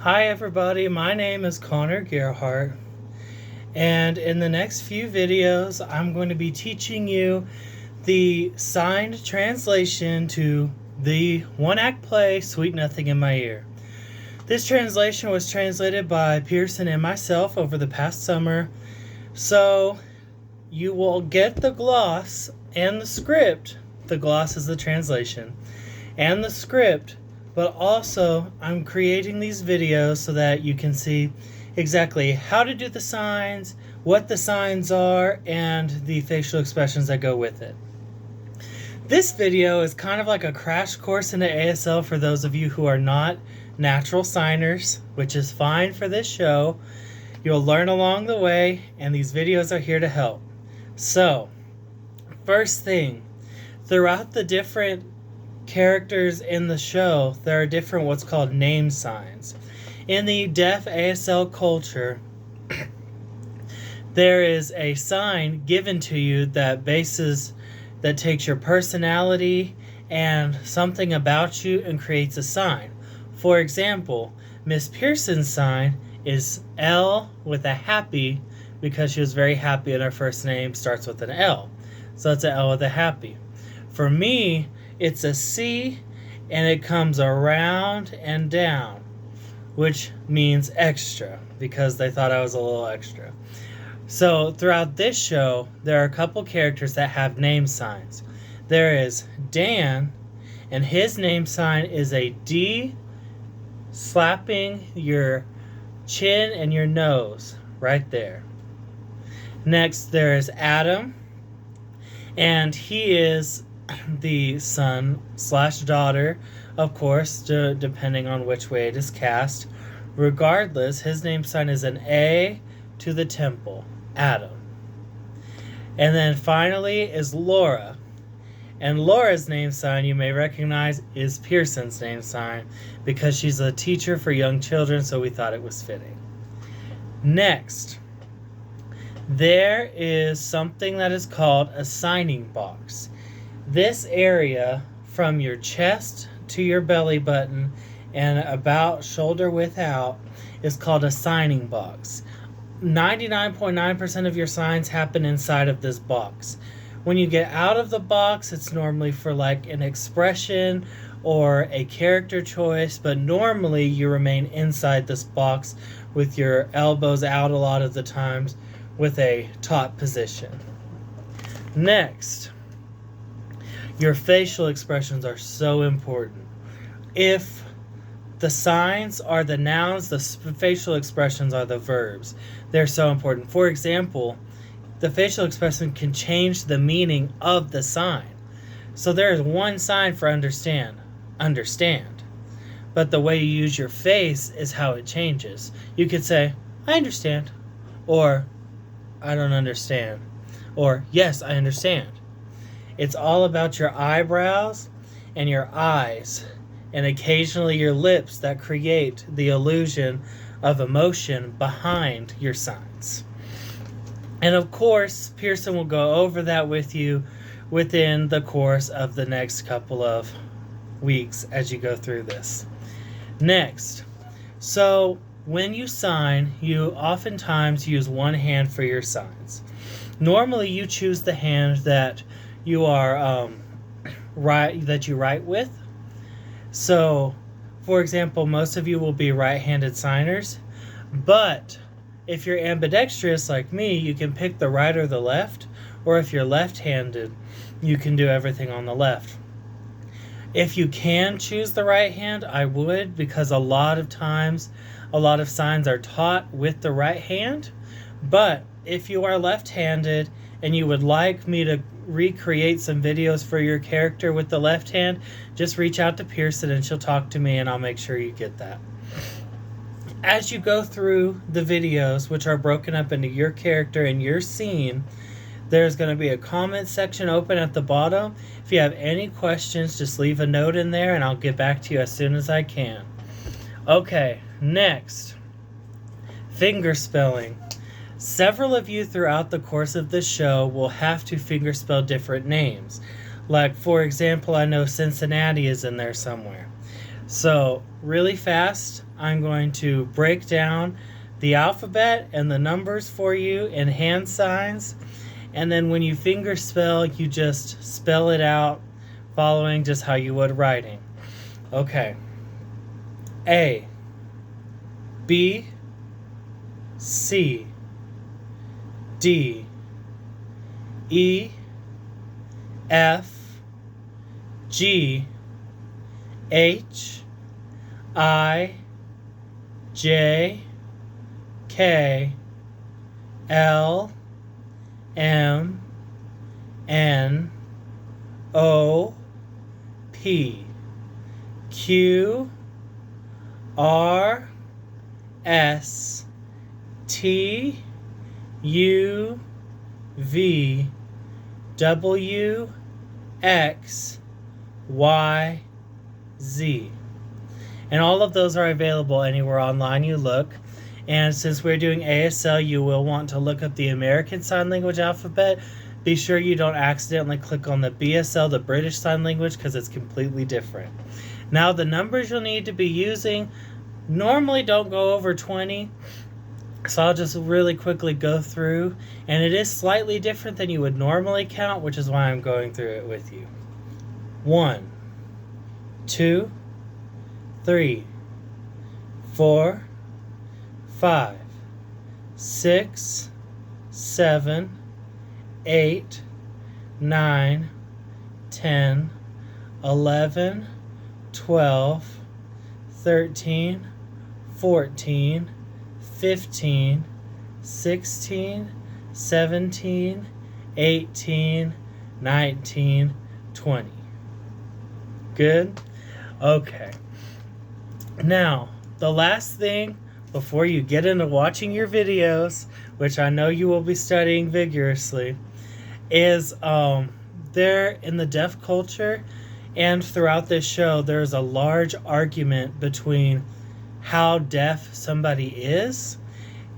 Hi everybody, my name is Connor Gerhart, and in the next few videos I'm going to be teaching you the signed translation to the one-act play Sweet Nothing in My Ear. This translation was translated by Pearson and myself over the past summer, so you will get the gloss and the script. The gloss is the translation, and the script. But also, I'm creating these videos so that you can see exactly how to do the signs, what the signs are, and the facial expressions that go with it. This video is kind of like a crash course into ASL for those of you who are not natural signers, which is fine for this show. You'll learn along the way, and these videos are here to help. So, first thing, throughout the different characters in the show, there are different what's called name signs. In the deaf ASL culture, there is a sign given to you that takes your personality and something about you and creates a sign. For example, Miss Pearson's sign is L with a happy because she was very happy and her first name starts with an L. So it's an L with a happy. For me, it's a C, and it comes around and down, which means extra, because they thought I was a little extra. So throughout this show, there are a couple characters that have name signs. There is Dan, and his name sign is a D slapping your chin and your nose, right there. Next, there is Adam, and he is the son/daughter, of course, depending on which way it is cast. Regardless, his name sign is an A to the temple, Adam. And then finally is Laura. And Laura's name sign, you may recognize, is Pearson's name sign because she's a teacher for young children, so we thought it was fitting. Next, there is something that is called a signing box. This area from your chest to your belly button and about shoulder width out is called a signing box. 99.9% of your signs happen inside of this box. When you get out of the box, it's normally for like an expression or a character choice, but normally you remain inside this box with your elbows out a lot of the times with a taut position. Next, your facial expressions are so important. If the signs are the nouns, the facial expressions are the verbs. They're so important. For example, the facial expression can change the meaning of the sign. So there is one sign for understand. But the way you use your face is how it changes. You could say, I understand, or I don't understand, or yes, I understand. It's all about your eyebrows and your eyes, and occasionally your lips that create the illusion of emotion behind your signs. And of course, Pearson will go over that with you within the course of the next couple of weeks as you go through this. Next, so when you sign, you oftentimes use one hand for your signs. Normally, you choose the hand that you are that you write with. So, for example, most of you will be right-handed signers, but if you're ambidextrous like me, you can pick the right or the left, or if you're left-handed, you can do everything on the left. If you can choose the right hand, I would, because a lot of times, a lot of signs are taught with the right hand, but if you are left-handed and you would like me to recreate some videos for your character with the left hand, just reach out to Pearson and she'll talk to me and I'll make sure you get that. As you go through the videos, which are broken up into your character and your scene, there's going to be a comment section open at the bottom. If you have any questions, just leave a note in there and I'll get back to you as soon as I can. Okay, next, finger spelling. Several of you throughout the course of the show will have to fingerspell different names. Like, for example, I know Cincinnati is in there somewhere. So, really fast, I'm going to break down the alphabet and the numbers for you in hand signs. And then when you finger spell, you just spell it out following just how you would writing. Okay. A, B, C, D, E, F, G, H, I, J, K, L, M, N, O, P, Q, R, S, T, U, V, W, X, Y, Z. And all of those are available anywhere online you look. And since we're doing ASL, you will want to look up the American Sign Language alphabet. Be sure you don't accidentally click on the BSL, the British Sign Language, because it's completely different. Now, the numbers you'll need to be using normally don't go over 20. So I'll just really quickly go through. And it is slightly different than you would normally count, which is why I'm going through it with you. 1, 2, 3, 4, 5, 6, 7, 8, 9, 10, 11, 12, 13, 14, 15, 16, 17, 18, 19, 20. Good? Okay. Now, the last thing before you get into watching your videos, which I know you will be studying vigorously, is there in the deaf culture and throughout this show, there's a large argument between how deaf somebody is.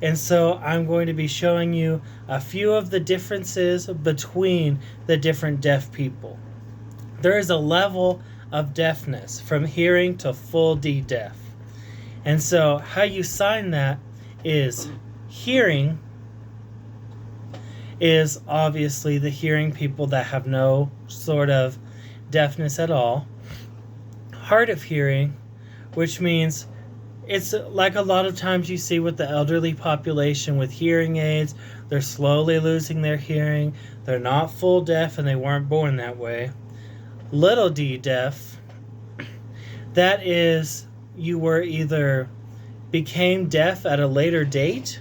And so I'm going to be showing you a few of the differences between the different deaf people. There is a level of deafness from hearing to full D deaf. And so how you sign that is hearing is obviously the hearing people that have no sort of deafness at all. Hard of hearing, which means it's like a lot of times you see with the elderly population with hearing aids, they're slowly losing their hearing. They're not full deaf and they weren't born that way. Little D deaf, that is, you were either became deaf at a later date,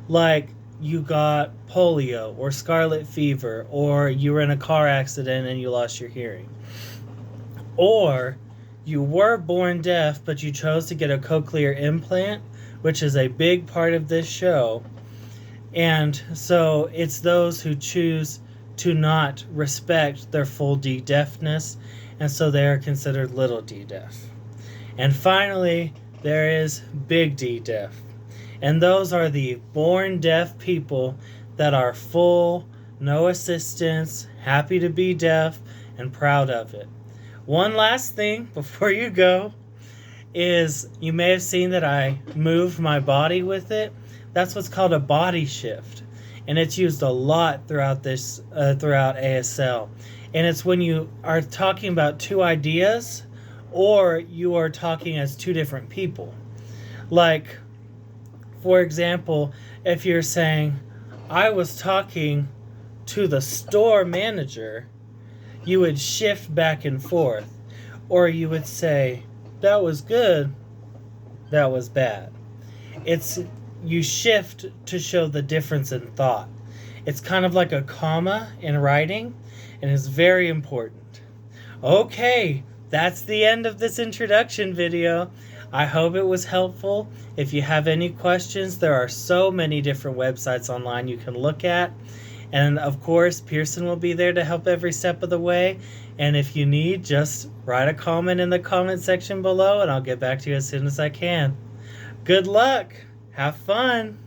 like you got polio or scarlet fever, or you were in a car accident and you lost your hearing. Or you were born deaf, but you chose to get a cochlear implant, which is a big part of this show. And so it's those who choose to not respect their full D deafness, and so they are considered little D deaf. And finally, there is big D deaf. And those are the born deaf people that are full, no assistance, happy to be deaf, and proud of it. One last thing before you go is you may have seen that I moved my body with it. That's what's called a body shift. And it's used a lot throughout throughout ASL. And it's when you are talking about two ideas or you are talking as two different people. Like, for example, if you're saying, I was talking to the store manager, you would shift back and forth. Or you would say, that was good, that was bad. You shift to show the difference in thought. It's kind of like a comma in writing, and it's very important. Okay, that's the end of this introduction video. I hope it was helpful. If you have any questions, there are so many different websites online you can look at. And of course, Pearson will be there to help every step of the way. And if you need, just write a comment in the comment section below and I'll get back to you as soon as I can. Good luck! Have fun!